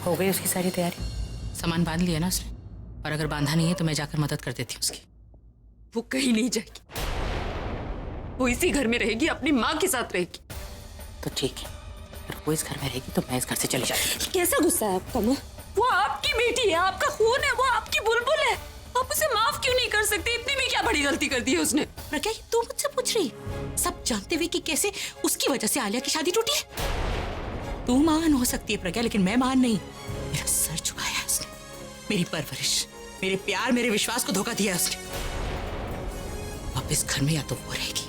हो गई उसकी सारी तैयारी? सामान बांध लिया ना उसने, और अगर बांधा नहीं है तो मैं जाकर मदद कर देती हूँ उसकी। वो कहीं नहीं जाएगी, वो इसी घर में रहेगी, अपनी माँ के साथ रहेगी। तो ठीक है, अगर वो इस घर में रहेगी तो मैं इस घर से चली जाती हूँ। कैसा गुस्सा है आपका माँ? वो आपकी बेटी है, आपका खून है, वो आपकी बुलबुल है। आप उसे माफ क्यों नहीं कर सकते? इतनी भी क्या बड़ी गलती कर दी है उसने? प्रज्ञा, तू मुझसे पूछ रही, सब जानते हुए कि कैसे उसकी वजह से आलिया की शादी टूटी है? तू महान हो सकती है प्रज्ञा, लेकिन मैं महान नहीं। मेरा सर झुकाया है उसने, मेरी परवरिश, मेरे प्यार, मेरे विश्वास को धोखा दिया उसने। अब इस घर में या तो वो रहेगी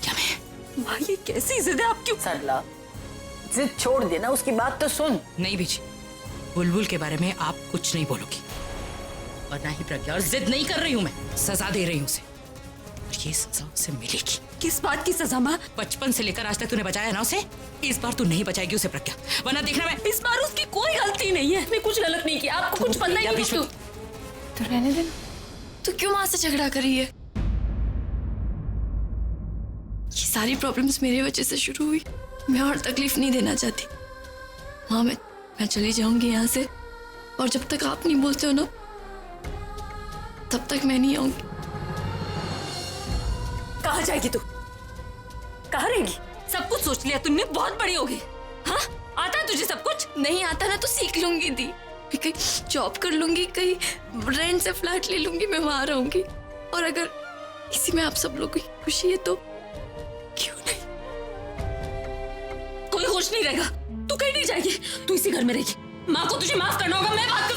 या मैं। माँ, ये कैसी जिद है आपकी? सरला, जिद छोड़ देना, उसकी बात तो सुन। नहीं बीजी, बुलबुल के बारे में आप कुछ नहीं बोलोगी, और ना ही प्रज्ञा। और जिद नहीं कर रही हूं मैं, सजा दे रही हूं उसे, और ये सजा उसे मिलेगी। किस बात की सजा माँ? बचपन से लेकर आज तक तूने बचाया ना उसे, इस बार तू नहीं बचाएगी उसे प्रज्ञा, वरना देखना मैं। इस बार उसकी कोई गलती नहीं है, मैं कुछ गलत नहीं किया, आपको कुछ पता ही नहीं। तो रहने देना। तो क्यों माँ से झगड़ा कर रही है? ये सारी प्रॉब्लम्स मेरी वजह से शुरू हुई, मैं और तकलीफ नहीं देना चाहती। माँ, मैं चली जाऊंगी यहाँ से, और जब तक आप नहीं बोलते हो ना, तब तक मैं नहीं आऊंगी। कहाँ जाएगी तू? कहाँ रहेगी? सब कुछ सोच लिया तुमने, बहुत बड़ी हो गई। हाँ, आता है तुझे सब कुछ? नहीं आता ना तो सीख लूंगी दी, कहीं जॉब कर लूंगी, कहीं रेंट से फ्लैट ले लूंगी, मैं वहां रहूंगी। और अगर इसी में आप सब लोग की खुशी है तो क्यों नहीं? कोई खुश नहीं रहेगा, तू कहीं नहीं जाएगी, तू इसी घर में रहेगी। माँ को तुझे माफ करना होगा, मैं बात कर।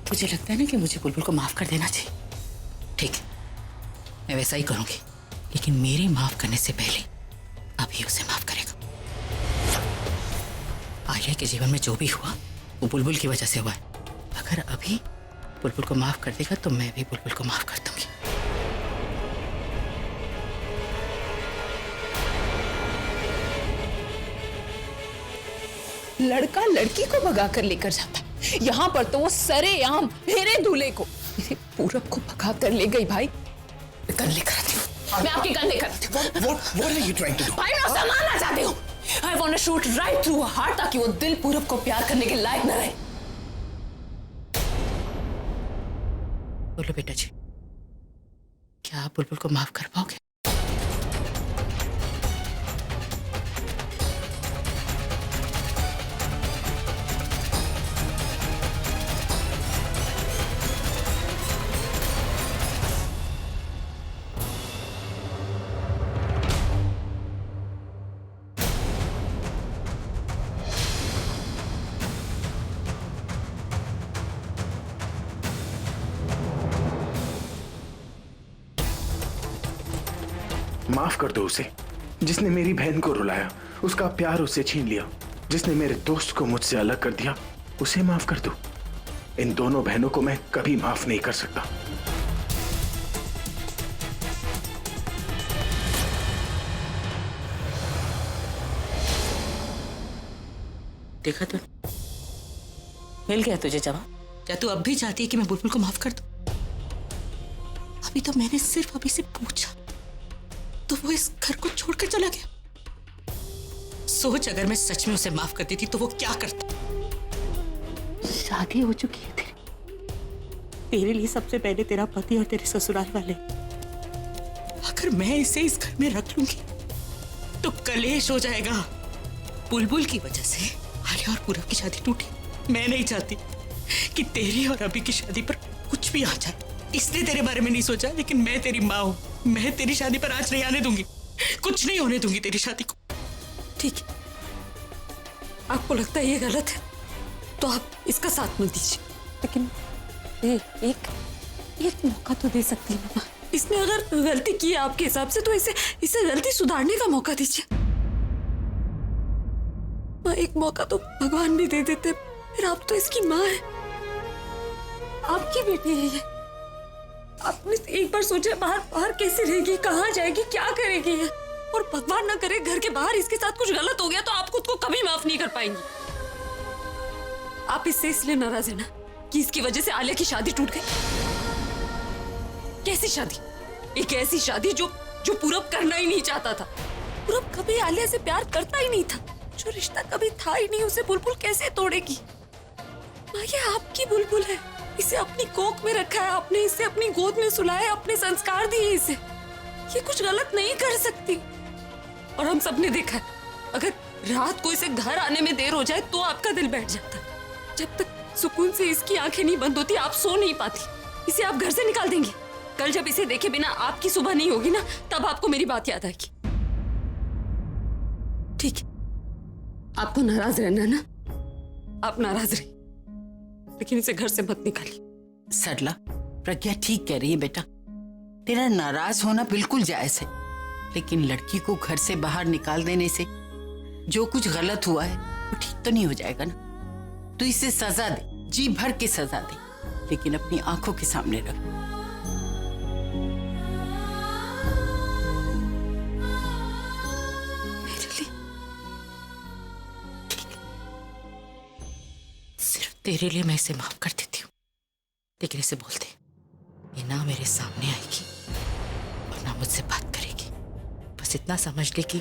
मुझे लगता है ना कि मुझे बुलबुल को माफ कर देना चाहिए। ठीक है, मैं वैसा ही करूंगी, लेकिन मेरे माफ करने से पहले अभी उसे माफ करेगा। आलिया के जीवन में जो भी हुआ वो बुलबुल की वजह से हुआ है। अगर अभी बुलबुल को माफ कर देगा तो मैं भी बुलबुल को माफ कर दूंगी। लड़का लड़की को भगा कर लेकर जाता है, यहाँ पर तो वो सरेआम मेरे दूल्हे को, मेरे पूरब को भगा कर ले गई। भाई गन लेकर आती हूँ, मैं आपकी गन लेकर आती हूँ। What are you trying to do? भाई मैं उसे मारना चाहती हूँ। I want to shoot right through her heart, ताकि वो दिल पूरब को प्यार करने के लायक न रहे। बोलो बेटा जी, क्या आप बुलबुल को माफ कर पाओगे? माफ कर दो उसे, जिसने मेरी बहन को रुलाया, उसका प्यार उससे छीन लिया, जिसने मेरे दोस्त को मुझसे अलग कर दिया, उसे माफ कर दो। इन दोनों बहनों को मैं कभी माफ नहीं कर सकता। देखा तो मिल गया तुझे जवाब। क्या तू अब भी चाहती है कि मैं बुलबुल को माफ कर दूं? अभी तो मैंने सिर्फ अभी से पूछा तो वो इस घर को छोड़कर चला गया। सोच, अगर मैं सच में उसे माफ कर देती तो वो क्या करता। शादी हो चुकी है तेरे लिए सबसे पहले तेरा पति और तेरे ससुराल वाले। अगर मैं इसे इस घर में रख लूंगी तो कलेश हो जाएगा। बुलबुल की वजह से आलिया और पूरब की शादी टूटी। मैं नहीं चाहती कि तेरी और अभी की शादी पर कुछ भी आ जाए, इसलिए तेरे बारे में नहीं सोचा। लेकिन मैं तेरी माँ हूं, मैं तेरी शादी पर आंच नहीं आने दूंगी, कुछ नहीं होने दूंगी तेरी शादी को। ठीक है, आपको लगता है ये गलत है तो आप इसका साथ मत दीजिए, लेकिन एक मौका तो दे सकती है मामा। इसने अगर गलती की है आपके हिसाब से तो इसे गलती सुधारने का मौका दीजिए। माँ, एक मौका तो भगवान भी दे देते, फिर आप तो इसकी माँ है, आपकी बेटी है ये। आपने एक बार सोचा बाहर बाहर कैसे रहेगी, कहाँ जाएगी, क्या करेगी ये? और भगवान ना करे घर के बाहर इसके साथ कुछ गलत हो गया तो आप खुद को कभी माफ नहीं कर पाएंगी। आप इससे इसलिए नाराज है ना कि इसकी वजह से आलिया की शादी टूट गई। कैसी शादी? एक ऐसी शादी जो पूरब करना ही नहीं चाहता था। पूरब कभी आलिया से प्यार करता ही नहीं था। जो रिश्ता कभी था ही नहीं उसे बुलबुल कैसे तोड़ेगी? माँ ये आपकी बुलबुल है, इसे अपनी कोख में रखा है आपने, इसे अपनी गोद में सुलाया, अपने संस्कार दिए इसे। ये कुछ गलत नहीं कर सकती। और हम सबने देखा है, अगर रात को इसे घर आने में देर हो जाए तो आपका दिल बैठ जाता। जब तक सुकून से इसकी आंखें नहीं बंद होती आप सो नहीं पाती। इसे आप घर से निकाल देंगे। कल जब इसे देखे बिना आपकी सुबह नहीं होगी ना, तब आपको मेरी बात याद आएगी। ठीक है, आपको नाराज रहना है ना, आप नाराज रहिए, लेकिन इसे घर से मत निकालिए। सरला, प्रज्ञा ठीक कह रही है बेटा। तेरा नाराज होना बिल्कुल जायज है, लेकिन लड़की को घर से बाहर निकाल देने से जो कुछ गलत हुआ है वो ठीक तो नहीं हो जाएगा ना। तो इसे सजा दे, जी भर के सजा दे, लेकिन अपनी आंखों के सामने रख। मेरे लिए सिर्फ तेरे लिए मैं इसे माफ कर देती हूँ, लेकिन इसे बोलते ये ना मेरे सामने आएगी और ना मुझसे बात करेगी। बस इतना समझ ले कि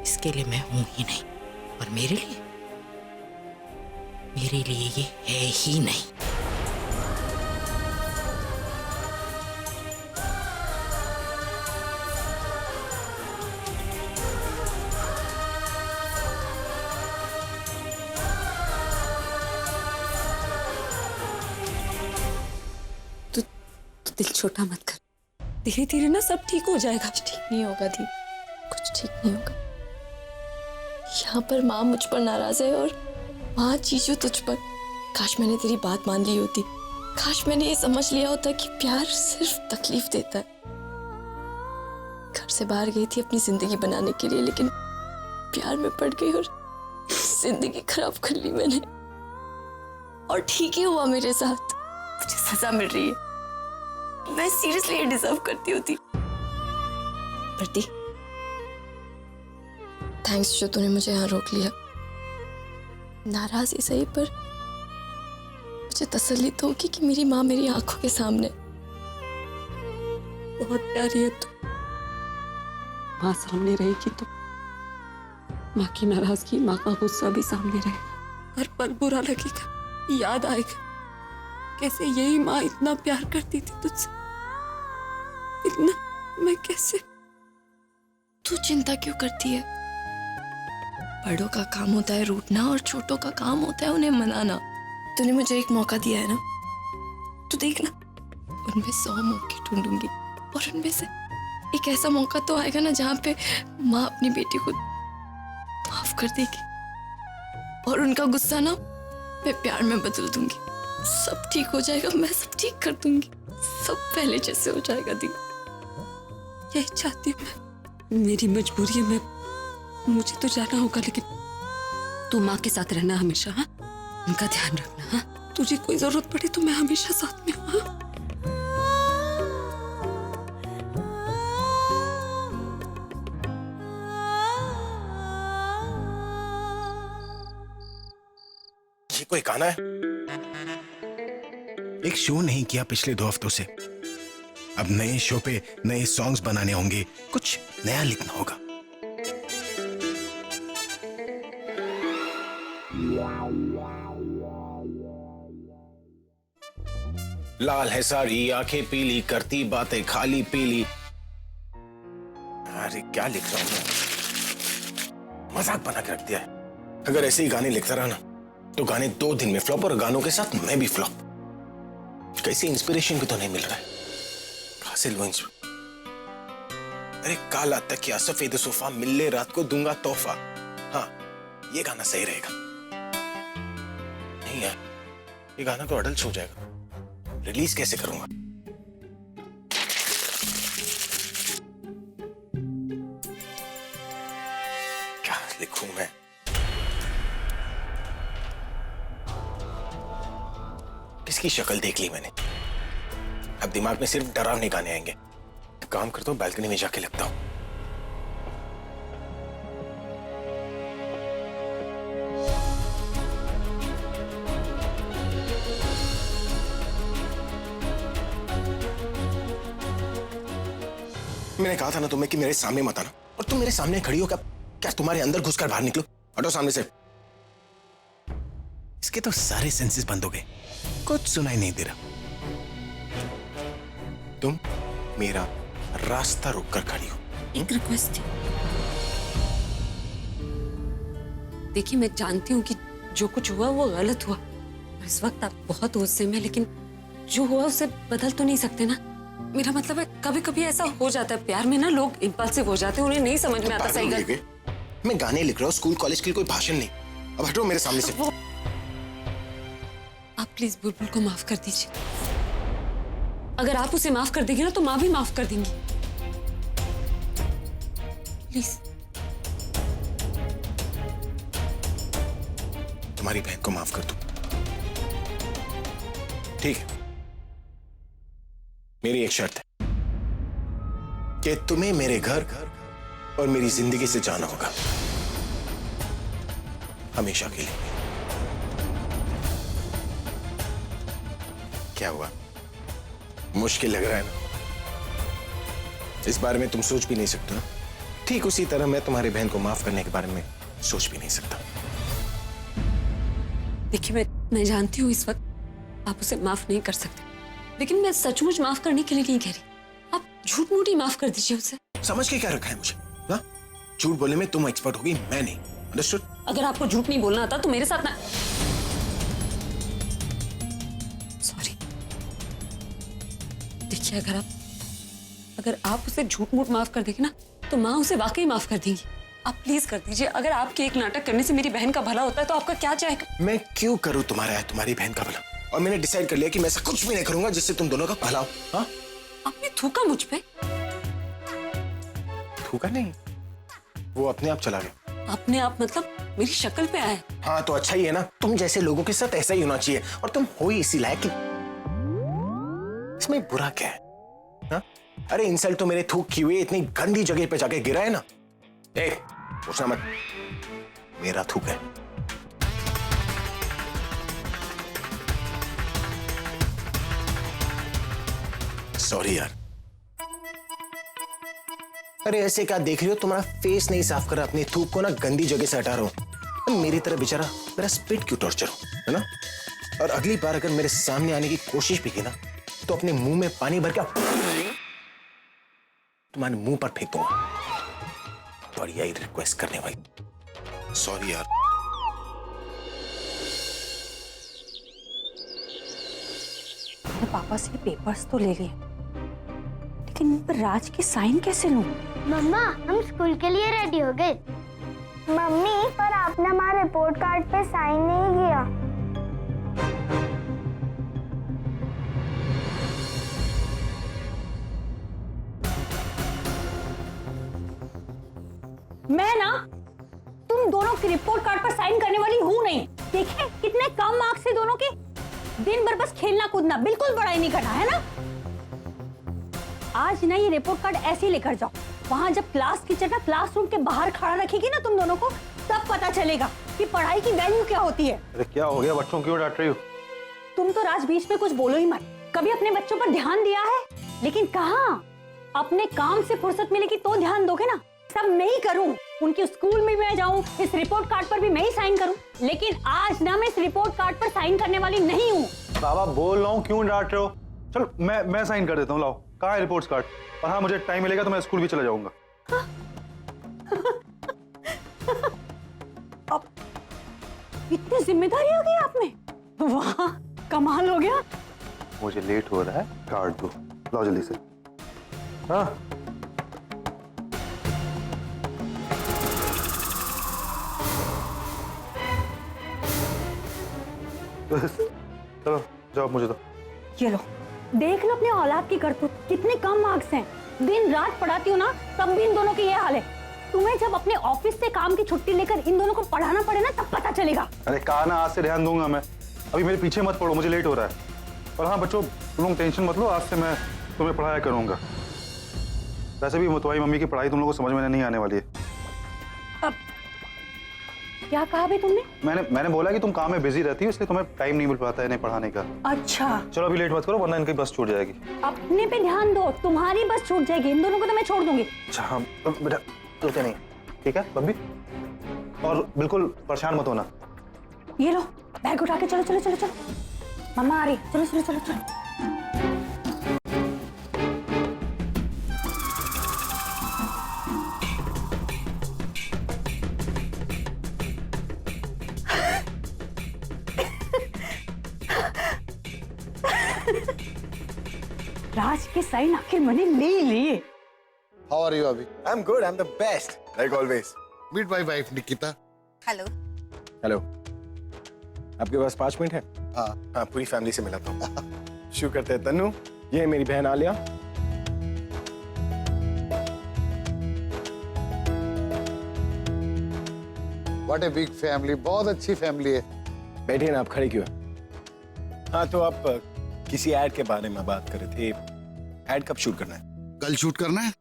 इसके लिए मैं हूं ही नहीं, और मेरे लिए ये है ही नहीं। तो दिल छोटा मत कर, धीरे धीरे ना सब ठीक हो जाएगा। ठीक नहीं होगा दी, कुछ ठीक नहीं होगा। यहाँ पर माँ मुझ पर नाराज है और माँ जीजू तुझ पर। काश मैंने तेरी बात मान ली होती, काश मैंने ये समझ लिया होता कि प्यार सिर्फ तकलीफ देता है। घर से बाहर गई थी अपनी जिंदगी बनाने के लिए, लेकिन प्यार में पड़ गई और जिंदगी खराब कर ली मैंने। और ठीक ही हुआ मेरे साथ, मुझे सजा मिल रही है। मैं सीरियसली ये डिजर्व करती होती। प्रति, थैंक्स जो तूने मुझे यहाँ रोक लिया। नाराज ही सही, पर मुझे तसल्ली तो होगी कि मेरी माँ मेरी आंखों के सामने। बहुत प्यारी है तू, माँ सामने रहेगी तो माँ की नाराजगी, माँ का गुस्सा भी सामने रहेगा। हर पल बुरा लगेगा, याद आएगा कैसे यही माँ इतना प्यार करती थी तुझसे, इतना। मैं कैसे। तू चिंता क्यों करती है? बड़ों का काम होता है रूठना और छोटों का काम होता है उन्हें मनाना। तूने मुझे एक मौका दिया है ना, तू देखना, उनमें 100 मौके ढूंढूंगी और उनमें से एक ऐसा मौका तो आएगा ना जहाँ पे माँ अपनी बेटी को माफ कर देगी और उनका गुस्सा ना मैं प्यार में बदल दूंगी। सब ठीक हो जाएगा, मैं सब ठीक कर दूंगी, सब पहले जैसे हो जाएगा। दी, यही चाहती हूँ मैं, मेरी मजबूरी है। मुझे तो जाना होगा, लेकिन तू माँ के साथ रहना हमेशा। हाँ, उनका ध्यान रखना। हाँ, तुझे कोई जरूरत पड़े तो मैं हमेशा साथ में हूँ। हाँ? ये कोई गाना है? एक शो नहीं किया पिछले 2 हफ्तों से। अब नए शो पे नए सॉन्ग्स बनाने होंगे, कुछ नया लिखना होगा। लाल है साड़ी, आंखें पीली, करती बातें खाली पीली। अरे क्या लिख रहा हूं मैं? मजाक बना के रख दिया है। अगर ऐसे ही गाने लिखता रहा ना तो गाने 2 दिन में फ्लॉप, और गानों के साथ मैं भी फ्लॉप। कैसी इंस्पिरेशन भी तो नहीं मिल रहा है। कहां से लूं? अरे काला तकिया सफेद सोफा, मिलने रात को दूंगा तोहफा। हाँ, ये गाना सही रहेगा। नहीं यार, ये गाना तो अडल्ट हो जाएगा। रिलीज कैसे करूंगा? क्या लिखूं मैं? किसकी शक्ल देख ली मैंने? अब दिमाग में सिर्फ डरावने गाने आएंगे। एक काम करता हूँ, बालकनी में जाके लगता हूँ। मैंने कहा था ना तुम्हें कि मेरे सामने मत आना, और तुम मेरे सामने खड़ी हो। क्या तुम्हारे अंदर घुसकर बाहर निकलो? हटो सामने से। इसके तो सारे सेंसेस बंद हो गए, कुछ सुनाई नहीं दे रहा। तुम मेरा रास्ता रोककर खड़ी हो। एक रिक्वेस्ट थी। देखिए, मैं जानती हूँ कि जो कुछ हुआ वो गलत हुआ, इस वक्त आप बहुत गुस्से में, लेकिन जो हुआ उसे बदल तो नहीं सकते ना। मेरा मतलब है, कभी कभी ऐसा हो जाता है प्यार में ना, लोग इम्पल्सिव हो जाते हैं, उन्हें नहीं समझ में आता सही गलत। मैं गाने लिख रहा हूँ, स्कूल कॉलेज के लिए कोई भाषण नहीं। अब हटो मेरे सामने से। आप प्लीज बुलबुल को माफ कर दीजिए। अगर आप उसे माफ कर देंगे ना तो माँ भी माफ कर देंगी। प्लीज। तुम्हारी बहन को माफ कर दो, ठीक है? मेरी एक शर्त है कि तुम्हें मेरे घर और मेरी जिंदगी से जाना होगा, हमेशा के लिए। क्या हुआ? मुश्किल लग रहा है ना? इस बारे में तुम सोच भी नहीं सकते ना? ठीक उसी तरह मैं तुम्हारी बहन को माफ करने के बारे में सोच भी नहीं सकता। देखिए, मैं जानती हूँ इस वक्त आप उसे माफ नहीं कर सकते, लेकिन मैं सचमुच माफ करने के लिए नहीं कह रही। आप झूठ मूठ ही माफ कर दीजिए उसे। समझ के क्या रखा है मुझे? हाँ, झूठ बोलने में तुम एक्सपर्ट होगी, मैं नहीं। अंडरस्टूड? अगर आपको झूठ नहीं बोलना आता तो मेरे साथ ना। सॉरी। देखिए, अगर आप उसे झूठ मूठ माफ कर देंगे ना तो माँ उसे वाकई माफ कर देंगी। आप प्लीज कर दीजिए। अगर आपके एक नाटक करने से मेरी बहन का भला होता है तो आपका क्या चाहेगा? मैं क्यों करूं तुम्हारी बहन का भला? और मैंने डिसाइड कर लिया कि मैं ऐसा कुछ भी नहीं करूंगा जिससे तुम दोनों का भला हो। हाँ? आपने थूका मुझ पे। थूका नहीं, वो अपने आप चला गया। अपने आप मतलब मेरी शक्ल पे आया। हाँ तो अच्छा ही है ना, तुम जैसे लोगों के साथ ऐसा ही होना चाहिए, और तुम हो ही इसी लायक। इसमें बुरा क्या है? हाँ? अरे इंसल्ट तो मेरे थूक की हुई इतनी गंदी जगह पे जाके गिरा है ना। पूछना मत, मेरा थूक है। सॉरी यार। अरे ऐसे क्या देख रही हो? तुम्हारा फेस नहीं साफ करा, अपने थूक को ना गंदी जगह से हटा रहा हूं। मेरी तरह बेचारा मेरा स्पिट क्यों टॉर्चर हो, है ना? और अगली बार अगर मेरे सामने आने की कोशिश भी की ना तो अपने मुंह में पानी भर के तुम्हारे मुंह पर फेंक दूंगा। बढ़िया ही रिक्वेस्ट करने वाली। सॉरी यार। पापा से पेपर्स तो ले लिए, लेकिन इन पर राज के साइन कैसे लूं? मम्मा, हम स्कूल के लिए रेडी हो गए। मम्मी, पर आपने हमारे रिपोर्ट कार्ड पे साइन नहीं किया। मैं ना तुम दोनों की रिपोर्ट कार्ड पर साइन करने वाली हूँ नहीं। देखे कितने कम मार्क्स है दोनों के। दिन भर बस खेलना कूदना, बिल्कुल पढ़ाई नहीं करना, है ना? आज ना ये रिपोर्ट कार्ड ऐसे ही लेकर जाओ। वहां जब क्लास टीचर ना क्लासरूम के बाहर खड़ा रखेगी ना तुम दोनों को, तब पता चलेगा कि पढ़ाई की वैल्यू क्या होती है। अरे क्या हो गया? बच्चों क्यों डांट रही हो? तुम तो राज बीच में कुछ बोलो ही मत। कभी अपने बच्चों पर ध्यान दिया है? लेकिन कहाँ? अपने काम से फुर्सत मिलेगी तो ध्यान दोगे ना। सब मैं ही करूं, उनके स्कूल में मैं जाऊं, इस रिपोर्ट कार्ड पर भी मैं ही साइन करूं। लेकिन आज ना मैं इस रिपोर्ट कार्ड पर साइन करने वाली नहीं हूं। बाबा बोल रहा हूँ, क्यों डांट रहे हो? चलो मैं साइन कर देता हूँ। लाओ, कहाँ है रिपोर्ट्स कार्ड? और हाँ, मुझे टाइम मिलेगा तो मैं स्कूल भी चला जाऊंगा। अब इतनी जिम्मेदारी आ गई आप में। वाह, कमाल हो गया। मुझे लेट हो रहा है, कार्ड दो। लाओ जल्दी से। हाँ चलो जाओ, मुझे दो। ये लो, देख लो अपने औलाद की करतूत। कितने कम मार्क्स हैं। दिन रात पढ़ाती हूँ ना, तब भी इन दोनों की ये हाल है। तुम्हें जब अपने ऑफिस से काम की छुट्टी लेकर इन दोनों को पढ़ाना पड़े ना, तब पता चलेगा। अरे कहा ना, आज से ध्यान दूंगा मैं। अभी मेरे पीछे मत पड़ो, मुझे लेट हो रहा है। पर हाँ बच्चों, तुम लोग टेंशन मत लो, आज से मैं तुम्हें पढ़ाया करूंगा। वैसे भी तुम्हारी मम्मी की पढ़ाई तुम लोगों को समझ में नहीं आने वाली है। अब क्या कहा भाई तुमने? मैंने बोला कि तुम काम में बिजी रहती हो, इसलिए तुम्हें टाइम नहीं मिल पाता है इन्हें पढ़ाने का। अच्छा, चलो अभी लेट मत करो वरना इनकी बस छूट जाएगी। अपने पे ध्यान दो, तुम्हारी बस छूट जाएगी, इन दोनों को तो मैं छोड़ दूंगी। अच्छा हाँ बेटा, सोचा नहीं, ठीक है बब्बी, और बिल्कुल परेशान मत होना। ये लो बैग उठा के चलो चलो चलो चलो, मम्मा आ रही है, चलो चलो चलो चलो। राज के साइन आखिर मैंने ले लिए। How are you, Abhi? I'm good. I'm the best, like always. Meet my wife, Nikita. Hello. Hello. आपके पास 5 मिनट है? हाँ, पूरी फैमिली से मिलाता हूँ। शुरू करते हैं तन्नू, ये है मेरी बहन Alia. What a big family, बहुत अच्छी फैमिली है। बैठिए ना, आप खड़े क्यों? हाँ तो आप किसी ऐड के बारे में बात कर रहे थे। ऐड कब शूट करना है? कल शूट करना है।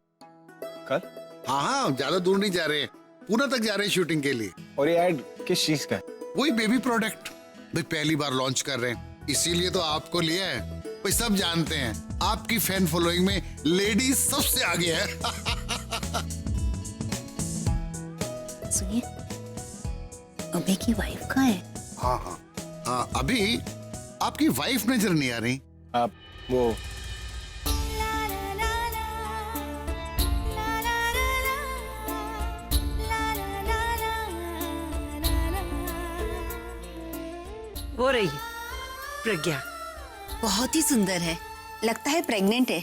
कल? हाँ, ज्यादा दूर नहीं जा रहे, पुणे तक जा रहे हैं शूटिंग के लिए। और ये ऐड किस चीज का है? वही बेबी प्रोडक्ट, भाई पहली बार लॉन्च कर रहे हैं, इसीलिए तो आपको लिया है। भाई सब जानते हैं आपकी फैन फॉलोइंग में लेडीज सबसे आगे है। सुनिए, अभी की वाइफ कहाँ है? हाँ, अभी आपकी वाइफ नजर नहीं आ रही। आप वो रही है प्रज्ञा। बहुत ही सुंदर है, लगता है प्रेग्नेंट है।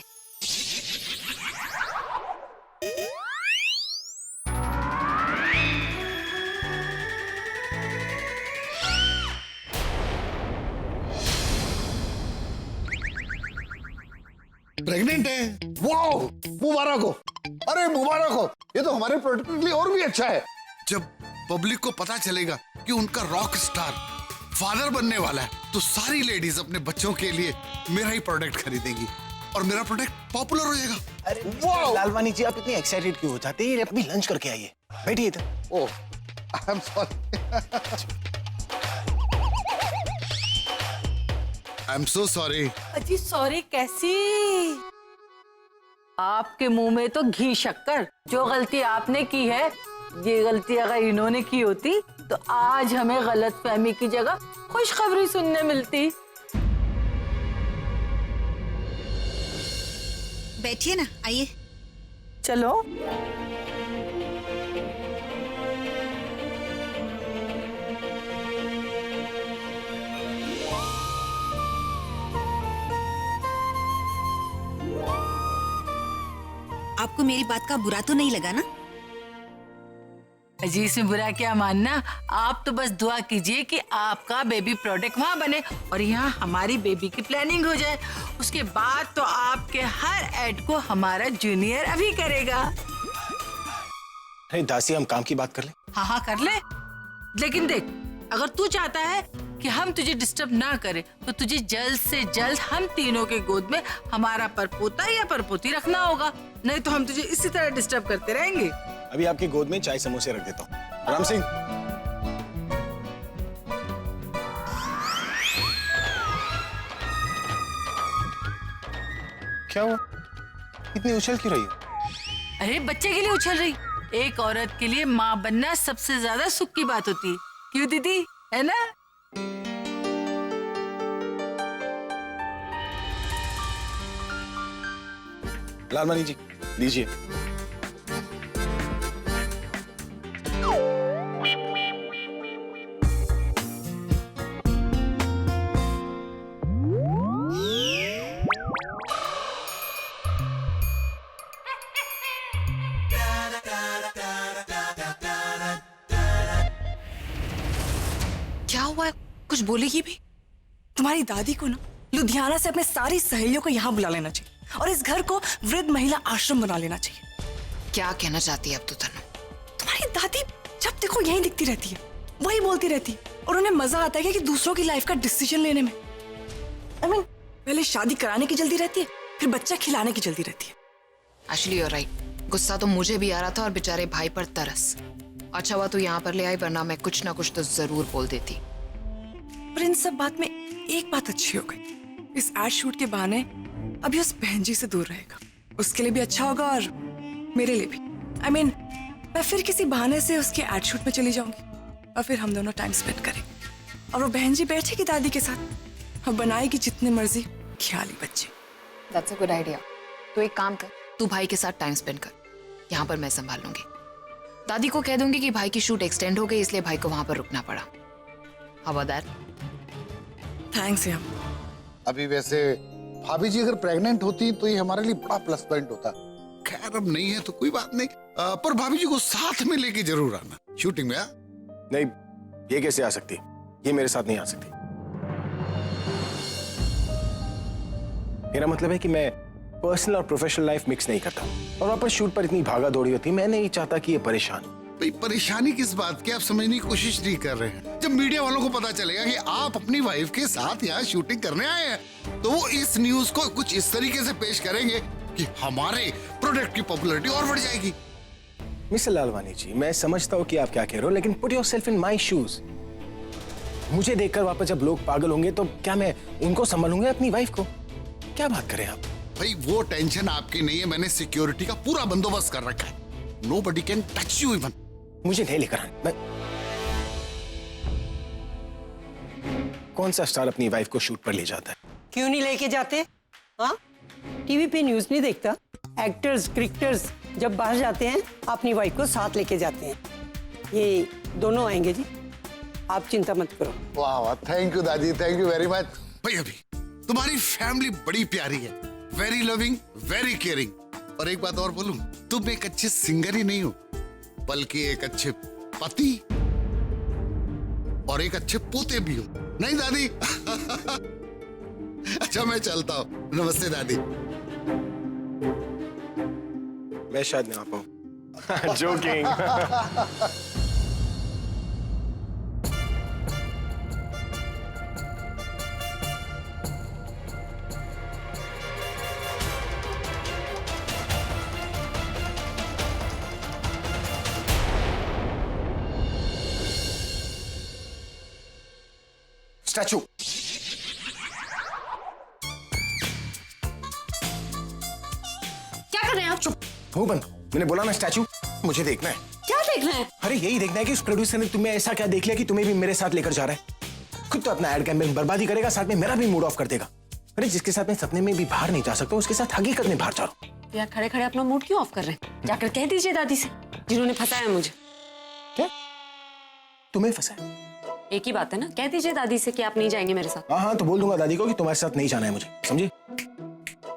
प्रेग्नेंट है? वाओ, मुबारक हो। अरे मुबारक हो, ये तो हमारे प्रोडक्ट के लिए और भी अच्छा है। जब पब्लिक को पता चलेगा कि उनका रॉक स्टार फादर बनने वाला है, तो सारी लेडीज अपने बच्चों के लिए मेरा ही प्रोडक्ट खरीदेंगी और मेरा प्रोडक्ट पॉपुलर हो जाएगा। अरे लालवानी जी, आप इतनी एक्साइटेड क्यों हो जाते हैं? अभी लंच करके आइए, बैठिए इधर। Oh, I am sorry. I am so sorry. अजी सॉरी कैसी? आपके मुंह में तो घी शक्कर। जो गलती आपने की है, ये गलती अगर इन्होंने की होती तो आज हमें गलतफहमी की जगह खुशखबरी सुनने मिलती। बैठिए ना, आइए। चलो। आपको मेरी बात का बुरा तो नहीं लगा ना? अजी इसमें बुरा क्या मानना, आप तो बस दुआ कीजिए कि आपका बेबी प्रोडक्ट वहाँ बने और यहाँ हमारी बेबी की प्लानिंग हो जाए। उसके बाद तो आपके हर ऐड को हमारा जूनियर अभी करेगा। अरे दासी, हम काम की बात कर ले। हाँ हाँ कर ले, लेकिन देख, अगर तू चाहता है कि हम तुझे डिस्टर्ब ना करें तो तुझे जल्द से जल्द हम तीनों के गोद में हमारा परपोता या परपोती रखना होगा, नहीं तो हम तुझे इसी तरह डिस्टर्ब करते रहेंगे। अभी आपकी गोद में चाय समोसे रख देता हूँ। राम सिंह, क्या हुआ? इतनी उछल क्यों रही हो? अरे बच्चे के लिए उछल रही। एक औरत के लिए माँ बनना सबसे ज्यादा सुख की बात होती है, क्यों दीदी, है ना? लालवानी जी, लीजिए। क्या हुआ है? कुछ बोलेगी भी? तुम्हारी दादी को ना लुधियाना से अपने सारी सहेलियों को यहाँ बुला लेना चाहिए और इस घर को वृद्ध महिला आश्रम बना लेना चाहिए। क्या कहना चाहती है अब तो तनु? तुम्हारी दादी जब देखो यहीं दिखती रहती है, वही बोलती रहती है और उन्हें मजा आता है कि दूसरों की लाइफ का डिसीजन लेने में। I mean, पहले शादी कराने की जल्दी रहती है, फिर बच्चा खिलाने की जल्दी रहती है। Actually you're right. गुस्सा तो मुझे भी आ रहा था और बेचारे भाई पर तरस। अच्छा हुआ तू यहाँ पर ले आई, वरना मैं कुछ ना कुछ तो जरूर बोल देती। पर इन सब बात में एक बात अच्छी हो गई, इस एड शूट के बहाने अभी उस बहन जी से दूर रहेगा। उसके लिए भी अच्छा होगा और मेरे लिए भी। I mean, मैं फिर किसी बहाने से उसके एड शूट में चली जाऊंगी और फिर हम दोनों टाइम स्पेंड करेंगे और वो बहन जी बैठेगी दादी के साथ और बनाएगी जितनी मर्जी ख्याली बच्चे। That's a good idea. तो एक काम कर, तू भाई के साथ टाइम स्पेंड कर, यहाँ पर मैं संभाल लूंगी। दादी को कह दूंगी कि भाई की शूट एक्सटेंड हो गई, इसलिए भाई को वहां पर रुकना पड़ा। How about that? थैंक्स यार। अभी वैसे भाभी जी अगर प्रेग्नेंट होती तो ये हमारे लिए बड़ा प्लस पॉइंट होता। खैर अब नहीं है तो कोई बात नहीं, पर भाभी जी को साथ में लेके जरूर आना शूटिंग में। नहीं, ये कैसे आ सकती? ये मेरे साथ नहीं आ सकती। मेरा मतलब है कि मैं पर्सनल और प्रोफेशनल लाइफ मिक्स नहीं करता, और वहां पर शूट पर इतनी भागा दौड़ी होती, मैं नहीं चाहता कि ये परेशान हो। भाई परेशानी किस बात की आप समझने की कोशिश नहीं कर रहे हैं। जब मीडिया वालों को पता चलेगा कि आप अपनी वाइफ के साथ यहाँ शूटिंग करने आए हैं, तो वो इस न्यूज को कुछ इस तरीके से पेश करेंगे कि हमारे प्रोडक्ट की पॉपुलैरिटी और बढ़ जाएगी। मिस्टर लालवानी जी, मैं समझता हूँ कि आप क्या कह रहे हो, लेकिन put yourself in my shoes. मुझे देखकर वापस जब लोग पागल होंगे तो क्या मैं उनको संभालूंगा अपनी वाइफ को? क्या बात करें आप? भाई वो टेंशन आपकी नहीं है, मैंने सिक्योरिटी का पूरा बंदोबस्त कर रखा है। Nobody can touch you even। मुझे नहीं लेकर आना। मैं कौन सा स्टार अपनी वाइफ को शूट पर ले जाता है? क्यों नहीं लेके जाते? हाँ, टीवी पे न्यूज नहीं देखता? एक्टर्स क्रिकेटर्स जब बाहर जाते हैं अपनी वाइफ को साथ लेके जाते हैं। ये दोनों आएंगे जी, आप चिंता मत करो। वाह वाह, थैंक यू दादी, थैंक यू वेरी मच। भाई अभी तुम्हारी फैमिली बड़ी प्यारी है, वेरी लविंग, वेरी केयरिंग। और एक बात और बोलूं, तुम एक अच्छे सिंगर ही नहीं हो, बल्कि एक अच्छे पति और एक अच्छे पोते भी हो। नहीं दादी? अच्छा मैं चलता हूँ, नमस्ते दादी। मैं शायद नहीं आ पाऊं। जोकिंग। स्टैचू। क्या कर रहे हैं आप? चुप हो बंद। मैंने बोला ना स्टैचू, मुझे देखना है। क्या देखना है? अरे यही देखना है कि उस प्रोड्यूसर ने तुम्हें ऐसा क्या देख लिया कि तुम्हें भी मेरे साथ लेकर जा रहा है। खुद तो अपना एड कैंपेन बर्बादी करेगा, साथ में मेरा भी मूड ऑफ कर देगा। अरे जिसके साथ मैं सपने में भी बाहर नहीं जा सकता, उसके साथ हकीकत में बाहर जा रहा हूँ। यार खड़े खड़े अपना मूड क्यों ऑफ कर रहे हैं? जाकर कह दीजिए दादी से, जिन्होंने फंसाया मुझे। क्या तुम्हें फंसाया? एक ही बात है ना, कह दीजिए दादी से कि आप नहीं जाएंगे मेरे साथ। हाँ तो बोल दूंगा दादी को कि तुम्हारे साथ नहीं जाना है मुझे, समझे?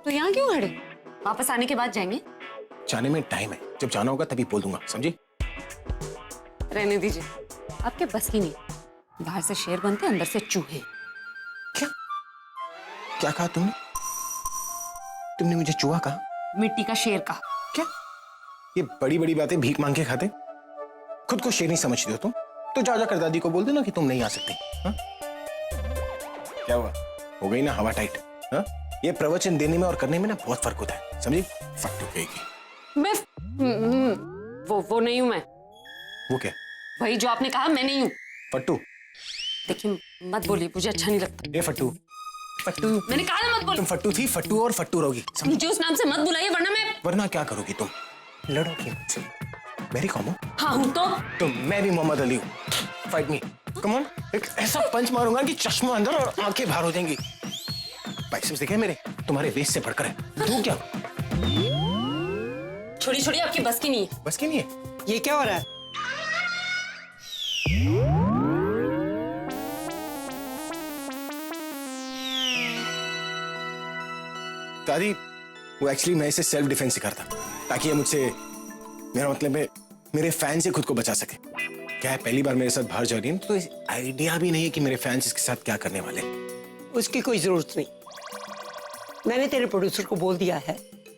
तो यहाँ क्यों खड़े? वापस आने के बाद जाएंगे। जाने में टाइम है, जब जाना होगा तभी बोल दूंगा, समझे? रहने दीजिए, आपके बस की नहीं। बाहर से शेर बनते, अंदर से चूहे। क्या कहा तुमने? तुमने मुझे चूहा कहा? मिट्टी का शेर कहा। क्या ये बड़ी बड़ी बातें भीख मांग के खाते? खुद को शेर नहीं समझते हो तुम? तो जा जाकर दादी को बोल देना कि तुम नहीं आ सकते। हाँ? क्या हुआ? हो गई ना हवा टाइट? हाँ? ये प्रवचन देने में और करने में ना बहुत फर्क होता है, समझी? फट गई। मैं वो नहीं हूं मैं। वो क्या? वही जो आपने कहा, मैं नहीं हूँ। फट्टू। देखिए मत बोलिए, मुझे अच्छा नहीं लगता। ये फट्टू, फट्टू। मैंने कहा ना मत बोलो। तुम फट्टू थी, फट्टू और फट्टू रहोगी। मुझे उस नाम से मत बुलाइए, वरना क्या करोगी तुम? लड़ोगी मुझसे? मेरी कौन हो? हाँ हूँ तो मैं भी मोहम्मद अली हूँ। Fight me, come on. एक ऐसा पंच मारूंगा कि चश्मा अंदर और आंखें बाहर हो जाएंगी। बाइसेप्स देखे मेरे? तुम्हारे वेस्ट से बढ़कर है। तू क्या? छोड़ी आपकी बस की नहीं है। बस की नहीं है? ये क्या हो रहा है? दादी, वो एक्चुअली मैं इसे सेल्फ डिफेंस सिखाता ताकि ये मुझसे, मेरा मतलब है मेरे फैन से खुद को बचा सके। क्या है, पहली बार मेरे साथ बाहर जा रही है तो आइडिया भी नहीं है कि मेरे फैंस इसके साथ क्या करने वाले। उसकी कोई जरूरत नहीं। मैंने तेरे प्रोड्यूसर को बोल दिया है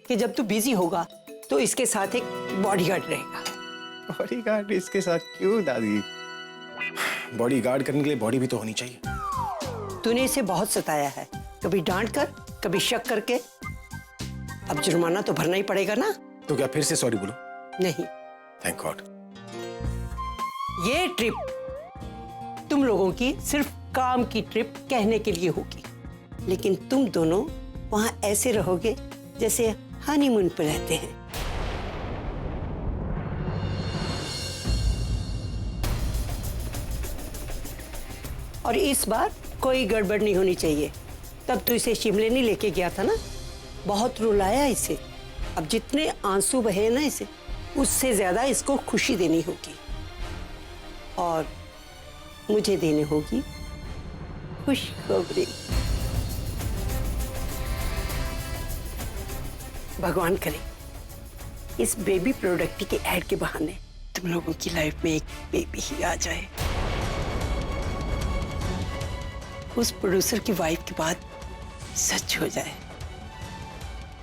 कि जब तू बिजी होगा तो इसके साथ एक बॉडीगार्ड रहेगा। बॉडीगार्ड इसके साथ क्यों दादी? बॉडीगार्ड करने के लिए बॉडी भी तो होनी चाहिए। तूने इसे बहुत सताया है, कभी डांट कर कभी शक करके। अब जुर्माना तो भरना ही पड़ेगा ना। तो क्या फिर से सॉरी बोलो? नहीं, थैंक गॉड। ये ट्रिप तुम लोगों की सिर्फ काम की ट्रिप कहने के लिए होगी, लेकिन तुम दोनों वहां ऐसे रहोगे जैसे हनीमून पर रहते हैं। और इस बार कोई गड़बड़ नहीं होनी चाहिए। तब तो इसे शिमले नहीं लेके गया था ना, बहुत रुलाया इसे। अब जितने आंसू बहे ना इसे, उससे ज्यादा इसको खुशी देनी होगी और मुझे देनी होगी खुशखबरी। भगवान करे इस बेबी प्रोडक्ट के ऐड के बहाने तुम लोगों की लाइफ में एक बेबी ही आ जाए। उस प्रोड्यूसर की वाइफ की बात सच हो जाए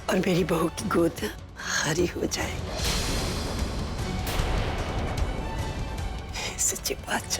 और मेरी बहू की गोद हरी हो जाए। सच्ची बात।